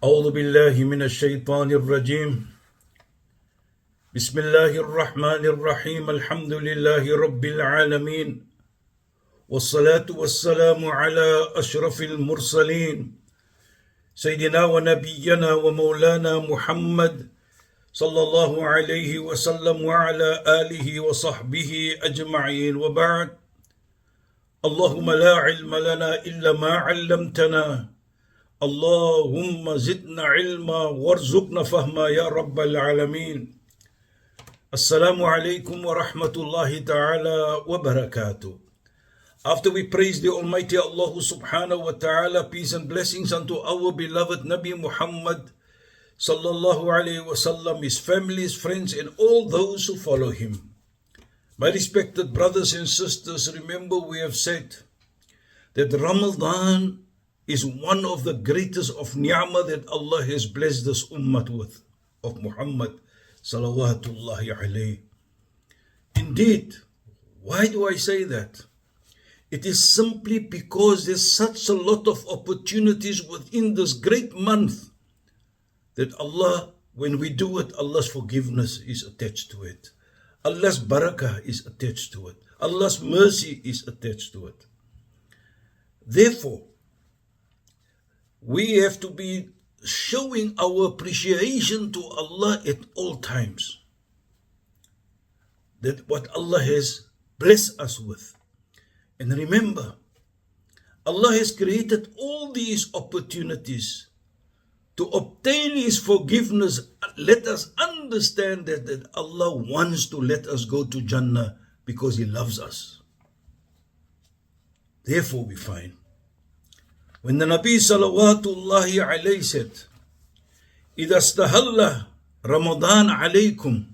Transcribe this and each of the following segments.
أعوذ بالله من الشيطان الرجيم بسم الله الرحمن الرحيم الحمد لله رب العالمين والصلاة والسلام على أشرف المرسلين سيدنا ونبينا ومولانا محمد صلى الله عليه وسلم وعلى آله وصحبه أجمعين وبعد اللهم لا علم لنا إلا ما علمتنا اللهم زدنا علما وارزقنا فهما يا رب العالمين. Assalamu alaikum wa rahmatullahi ta'ala wa barakatuh. After we praise the Almighty Allah subhanahu wa ta'ala, peace and blessings unto our beloved Nabi Muhammad sallallahu alayhi wa sallam, his families, friends and all those who follow him. My respected brothers and sisters, remember we have said that Ramadan is one of the greatest of ni'mah that Allah has blessed this ummah with, of Muhammad salawatullahi alayhi. Indeed, why do I say that? It is simply because there's such a lot of opportunities within this great month that Allah, when we do it, Allah's forgiveness is attached to it. Allah's barakah is attached to it. Allah's mercy is attached to it. Therefore, we have to be showing our appreciation to Allah at all times. That what Allah has blessed us with. And remember, Allah has created all these opportunities to obtain His forgiveness. Let us understand that Allah wants to let us go to Jannah because He loves us. Therefore we find, when the Nabi salawatullahi alayhi said, إِذَا اسْتَهَلَّ Ramadan alaykum,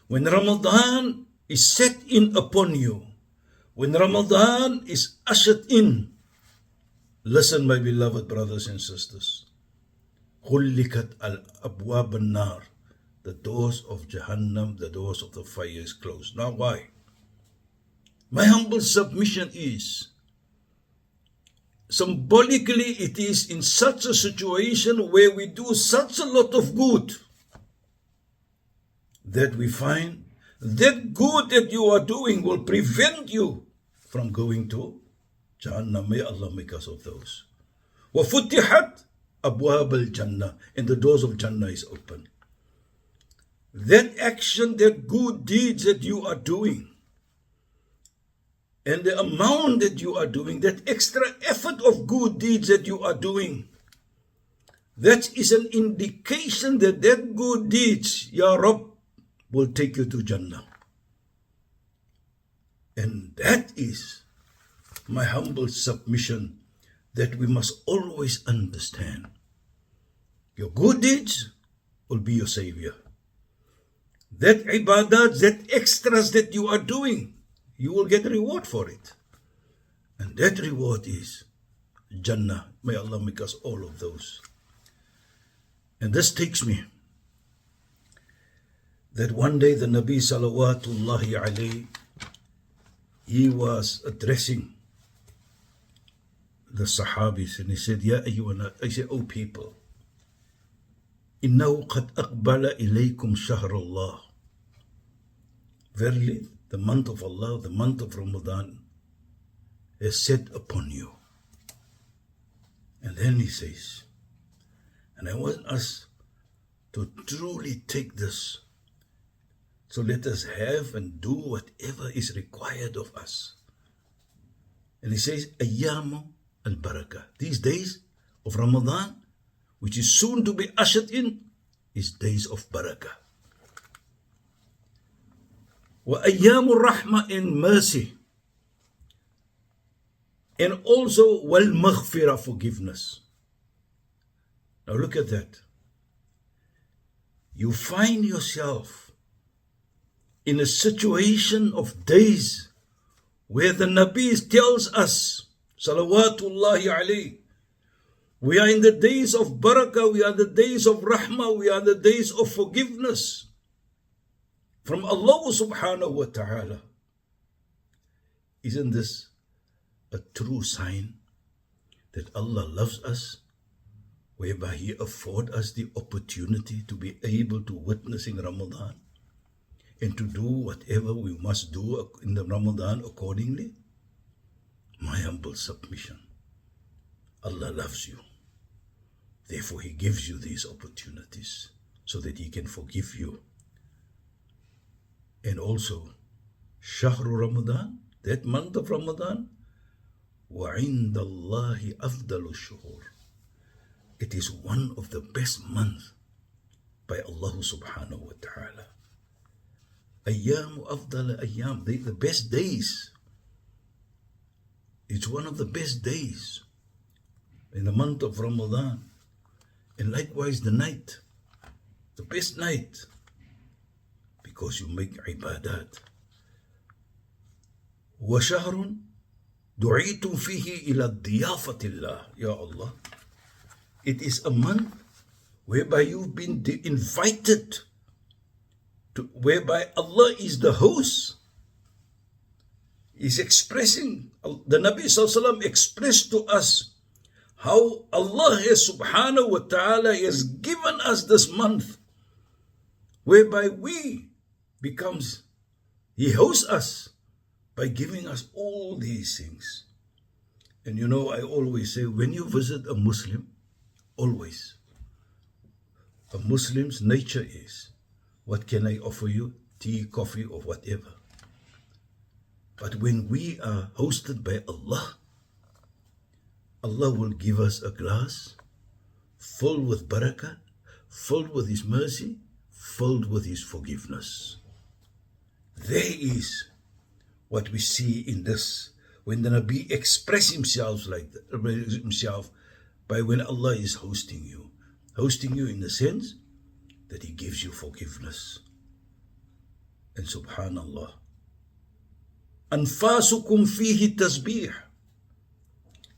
when Ramadan is set in upon you, when Ramadan is ushered in, listen my beloved brothers and sisters, خُلِّكَتْ الْأَبْوَابَ النَّارِ, the doors of Jahannam, the doors of the fire is closed. Now why? My humble submission is, symbolically, it is in such a situation where we do such a lot of good that we find that good that you are doing will prevent you from going to Jannah. May Allah make us of those. وَفُتِحَتْ أَبْوَابَ الْجَنَّةِ, and the doors of Jannah is open. That action, that good deeds that you are doing, and the amount that you are doing, that extra effort of good deeds that you are doing, that is an indication that that good deeds, Ya Rabb, will take you to Jannah. And that is my humble submission, that we must always understand. Your good deeds will be your savior. That ibadat, that extras that you are doing, you will get a reward for it. And that reward is Jannah. May Allah make us all of those. And this takes me that one day the Nabi salawatullahi alayhi, he was addressing the Sahabis and he said, Ya ayyuhana, I said, O people, innahu qad aqbala ilaykum shahr Allah. Verily, the month of Allah, the month of Ramadan, is set upon you. And then he says, and I want us to truly take this. So let us have and do whatever is required of us. And he says, Ayyamu al-Barakah. These days of Ramadan, which is soon to be ushered in, is days of Barakah. وَأَيَّامُ الرَّحْمَةِ, in mercy. And also وَالْمَغْفِرَةِ, forgiveness. Now look at that. You find yourself in a situation of days where the Nabi tells us, salawatullahi alayhi, we are in the days of barakah, we are the days of rahmah, we are the days of forgiveness from Allah subhanahu wa ta'ala. Isn't this a true sign that Allah loves us whereby He afford us the opportunity to be able to witness in Ramadan and to do whatever we must do in the Ramadan accordingly? My humble submission. Allah loves you. Therefore, He gives you these opportunities so that He can forgive you. And also, Shahru Ramadan, that month of Ramadan, وَعِنْدَ اللَّهِ أَفْضَلُ الشُّهُورِ. It is one of the best months by Allah subhanahu wa ta'ala. Ayyamu afdal ayyam, the best days. It's one of the best days in the month of Ramadan. And likewise the night, the best night, because you make ibadat. وَشَهْرٌ دُعِيتُمْ فِيهِ إِلَى ضِيَافَةِ اللَّهِ. Ya Allah, it is a month whereby you've been invited to, whereby Allah is the host. He's expressing, the Nabi Sallallahu Alaihi Wasallam expressed to us how Allah subhanahu wa ta'ala has given us this month whereby we becomes, He hosts us by giving us all these things. And you know, I always say, when you visit a Muslim, always, a Muslim's nature is, what can I offer you? Tea, coffee, or whatever. But when we are hosted by Allah, Allah will give us a glass filled with barakah, filled with His mercy, filled with His forgiveness. There is what we see in this, when the Nabi express himself like that, by when Allah is hosting you in the sense that He gives you forgiveness. And subhanallah, anfasukum fihi tasbih.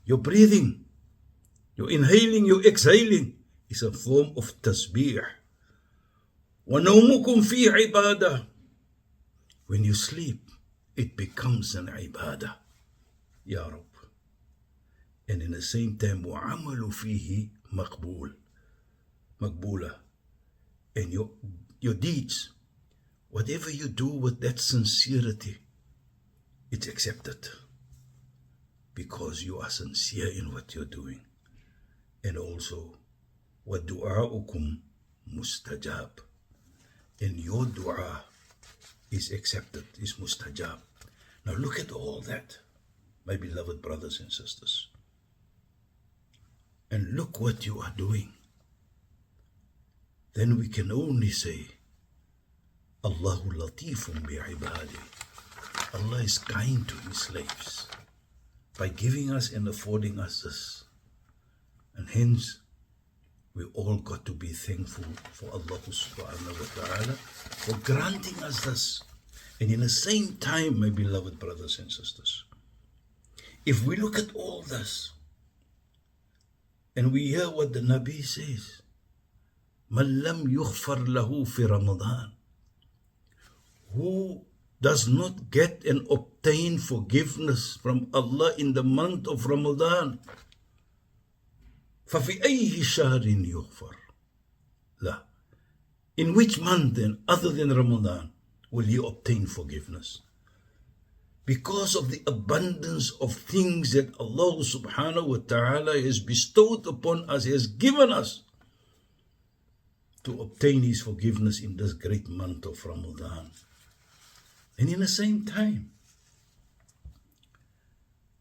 Your breathing, your inhaling, your exhaling is a form of tasbih. Wa nawmukum fihi ibadah. When you sleep, it becomes an ibadah. Ya Rab. And in the same time, وَعَمَلُ فِيهِ مَقْبُولًا. And your deeds, whatever you do with that sincerity, it's accepted. Because you are sincere in what you're doing. And also, وَدُعَاؤُكُمْ mustajab. And your dua is accepted, is mustajab. Now look at all that, my beloved brothers and sisters. And look what you are doing. Then we can only say, Allahu latifun bi'ibadi. Allah is kind to His slaves by giving us and affording us this. And hence, we all got to be thankful for Allah subhanahu wa ta'ala for granting us this. And in the same time, my beloved brothers and sisters, if we look at all this, and we hear what the Nabi says, مَنْ لَمْ يُغْفَرْ لَهُ فِي رَمَضَانِ, who does not get and obtain forgiveness from Allah in the month of Ramadan, فَفِي أَيِّ شَهْرٍ يُغْفَرْ لَهُ. In which month then, other than Ramadan, will you obtain forgiveness? Because of the abundance of things that Allah subhanahu wa ta'ala has bestowed upon us, has given us to obtain His forgiveness in this great month of Ramadan. And in the same time,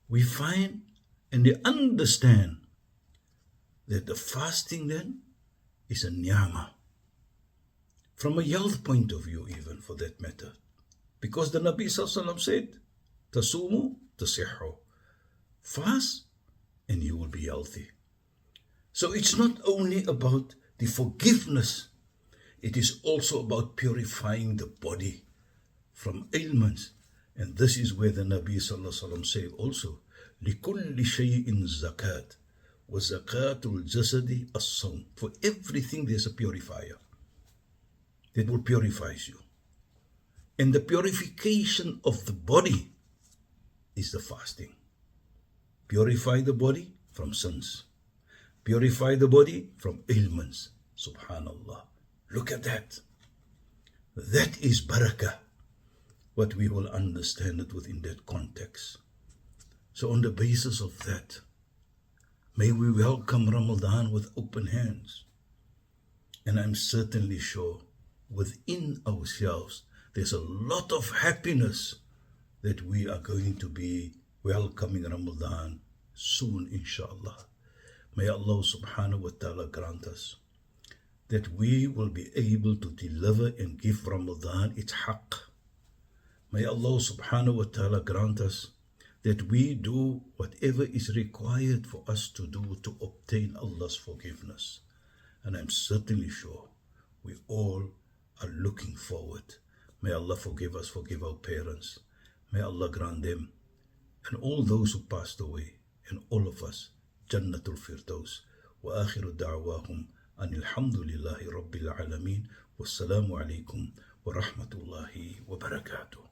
we find and they understand that the fasting then is a ni'mah. From a health point of view even, for that matter. Because the Nabi Sallallahu Alaihi Wasallam said, Tasumu tasihhu. Fast and you will be healthy. So it's not only about the forgiveness, it is also about purifying the body from ailments. And this is where the Nabi Sallallahu Alaihi Wasallam said also, لِكُلِّ شَيْءٍ zakat, wa zakatul jasadi as-sawm. For everything there's a purifier that will purify you. And the purification of the body is the fasting. Purify the body from sins. Purify the body from ailments. Subhanallah. Look at that. That is barakah. But we will understand it within that context. So on the basis of that, may we welcome Ramadan with open hands. And I'm certainly sure within ourselves, there's a lot of happiness that we are going to be welcoming Ramadan soon, inshallah. May Allah subhanahu wa ta'ala grant us that we will be able to deliver and give Ramadan its haqq. May Allah subhanahu wa ta'ala grant us that we do whatever is required for us to do to obtain Allah's forgiveness. And I'm certainly sure we all are looking forward. May Allah forgive us, forgive our parents. May Allah grant them and all those who passed away and all of us Jannatul Firdaus. Wa akhiru da'wahum anil hamdulillahi rabbil alameen. Wassalamu alaikum wa rahmatullahi wa barakatuh.